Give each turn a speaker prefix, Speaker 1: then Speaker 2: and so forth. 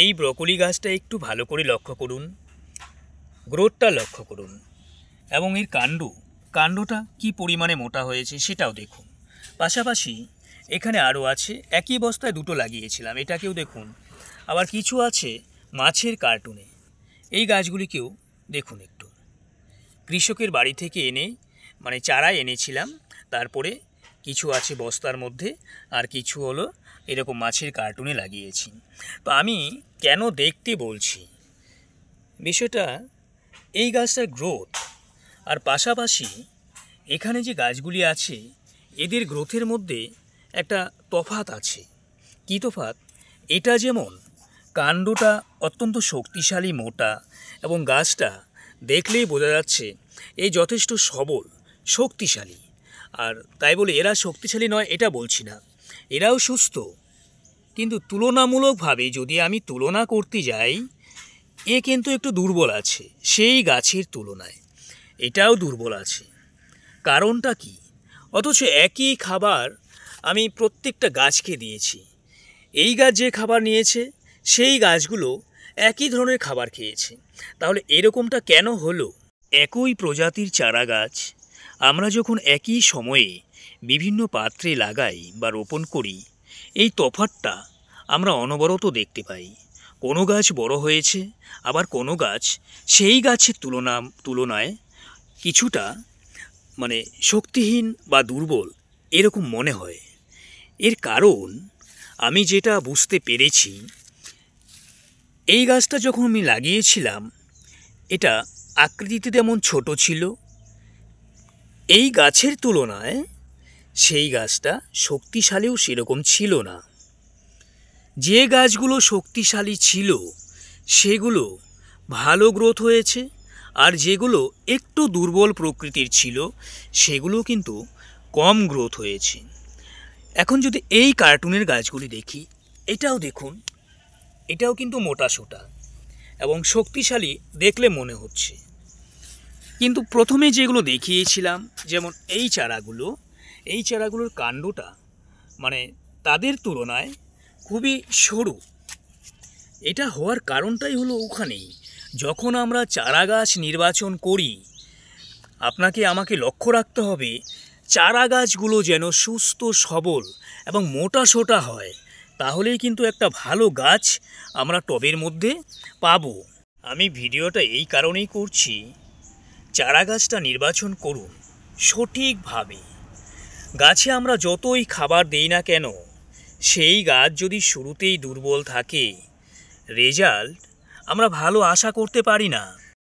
Speaker 1: এই ব্রকলি গাছটা একটু ভালো করে লক্ষ্য করুন, গ্রোথটা লক্ষ্য করুন এবং এর কাণ্ডটা কি পরিমাণে মোটা হয়েছে সেটাও দেখুন। পাশাপাশি এখানে আরও আছে, একই বস্তায় দুটো লাগিয়েছিলাম, এটাকেও দেখুন। আবার কিছু আছে মাছের কার্টুনে। এই গাছগুলিকেও দেখুন একটু, কৃষকের বাড়ি থেকে এনে চারা এনেছিলাম, তারপরে কিছু আছে বস্তার মধ্যে আর কিছু হলো এরকম মাছের কার্টুনে লাগিয়েছি। তো আমি কেন দেখতে বলছি, বিষয়টা এই গাছটার গ্রোথ আর পাশাপাশি এখানে যে গাছগুলি আছে এদের গ্রোথের মধ্যে একটা তফাৎ আছে। কী তফাৎ? এটা যেমন কাণ্ডটা অত্যন্ত শক্তিশালী, মোটা, এবং গাছটা দেখলেই বোঝা যাচ্ছে এই যথেষ্ট সবল, শক্তিশালী। আর তাই বলে এরা শক্তিশালী নয় এটা বলছি না, এরাও সুস্থ, কিন্তু তুলনামূলকভাবে যদি আমি তুলনা করতে যাই, এ কিন্তু একটু দুর্বল আছে সেই গাছের তুলনায়, এটাও দুর্বল আছে। কারণটা কি? অথচ একই খাবার আমি প্রত্যেকটা গাছকে দিয়েছি। এই গাছ যে খাবার নিয়েছে সেই গাছগুলো একই ধরনের খাবার খেয়েছে। তাহলে এরকমটা কেন হলো? একই প্রজাতির চারা গাছ আমরা যখন একই সময়ে বিভিন্ন পাত্রে লাগাই বা রোপণ করি, এই তফাৎটা আমরা অনবরত দেখতে পাই। কোনো গাছ বড় হয়েছে, আবার কোনো গাছ সেই গাছের তুলনায় কিছুটা শক্তিহীন বা দুর্বল এরকম মনে হয়। এর কারণ আমি যেটা বুঝতে পেরেছি, এই গাছটা যখন আমি লাগিয়েছিলাম এটা আকৃতিতে তেমন ছোট ছিল, এই গাছের তুলনায় সেই গাছটা শক্তিশালীও সেরকম ছিল না। যে গাছগুলো শক্তিশালী ছিল সেগুলো ভালো গ্রোথ হয়েছে, আর যেগুলো একটু দুর্বল প্রকৃতির ছিল সেগুলো কিন্তু কম গ্রোথ হয়েছে। এখন যদি এই কার্টুনের গাছগুলি দেখি, এটাও দেখুন, এটাও কিন্তু মোটাসোটা এবং শক্তিশালী দেখলে মনে হচ্ছে। কিন্তু প্রথমে যেগুলো দেখিয়েছিলাম, যেমন এই চারাগুলোর কাণ্ডটা তাদের তুলনায় খুবই সরু। এটা হওয়ার কারণটাই হলো ওখানেই, যখন আমরা চারা গাছ নির্বাচন করি আপনাকে আমাকে লক্ষ্য রাখতে হবে চারা গাছগুলো যেন সুস্থ, সবল এবং মোটাসোটা হয়, তাহলেই কিন্তু একটা ভালো গাছ আমরা টবের মধ্যে পাবো। আমি ভিডিওটা এই কারণেই করছি, চারা গাছটা নির্বাচন করুন সঠিকভাবে। গাছে আমরা যতই খাবার দেই না কেন, সেই গাছ যদি শুরুতেই দুর্বল থাকে, রেজাল্ট আমরা ভালো আশা করতে পারি না।